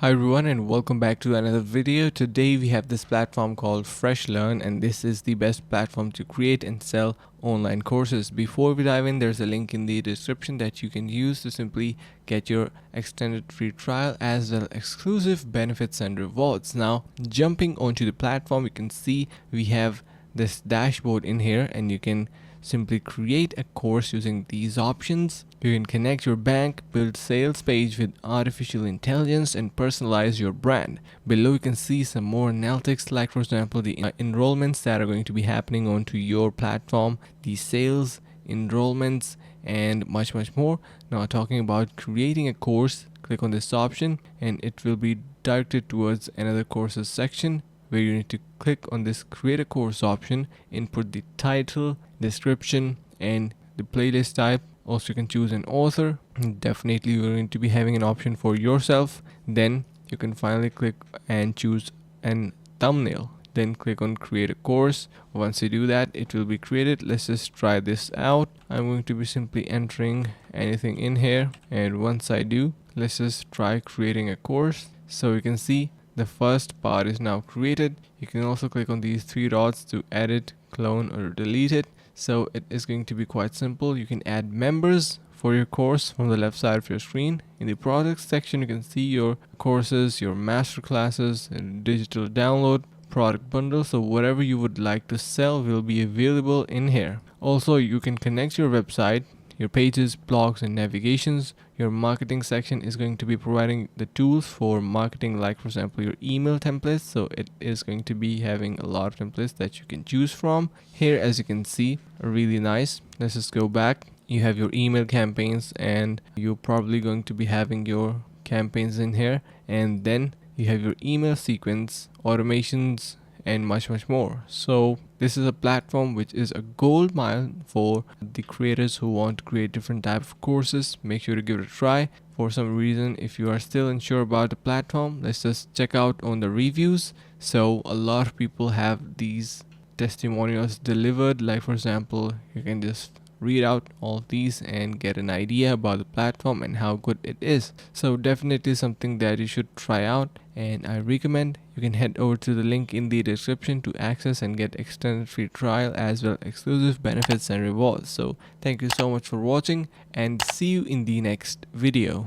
Hi everyone and welcome back to another video. Today we have this platform called Freshlearn, and this is the best platform to create and sell online courses. Before we dive in, there's a link in the description that you can use to simply get your extended free trial as well exclusive benefits and rewards. Now jumping onto the platform, you can see we have this dashboard in here, and you can simply create a course using these options. You can connect your bank, build sales page with artificial intelligence, and personalize your brand. Below you can see some more analytics, like for example the enrollments that are going to be happening onto your platform, the sales, enrollments, and much more. Now talking about creating a course, click on this option and it will be directed towards another courses section, where you need to click on this create a course option, input the title, description, and the playlist type. Also you can choose an author. Definitely you're going to be having an option for yourself. Then you can finally click and choose an thumbnail, then click on create a course. Once you do that, it will be created. Let's just try this out. I'm going to be simply entering anything in here, and once I do, let's just try creating a course. So you can see the first part is now created. You can also click on these three dots to edit, clone, or delete it. So it is going to be quite simple. You can add members for your course from the left side of your screen. In the products section, you can see your courses, your master classes, and digital download, product bundle. So whatever you would like to sell will be available in here. Also, you can connect your website, your pages, blogs, and navigations. Your marketing section is going to be providing the tools for marketing, like for example your email templates. So it is going to be having a lot of templates that you can choose from. Here, as you can see, really nice. Let's just go back. You have your email campaigns, and you're probably going to be having your campaigns in here, and then you have your email sequence, automations, and much more. So this is a platform which is a gold mine for the creators who want to create different type of courses. Make sure to give it a try. For some reason, if you are still unsure about the platform, let's just check out on the reviews. So a lot of people have these testimonials delivered. Like for example, you can just read out all of these and get an idea about the platform and how good it is. So definitely something that you should try out, and I recommend you can head over to the link in the description to access and get extended free trial as well exclusive benefits and rewards. So thank you so much for watching, and see you in the next video.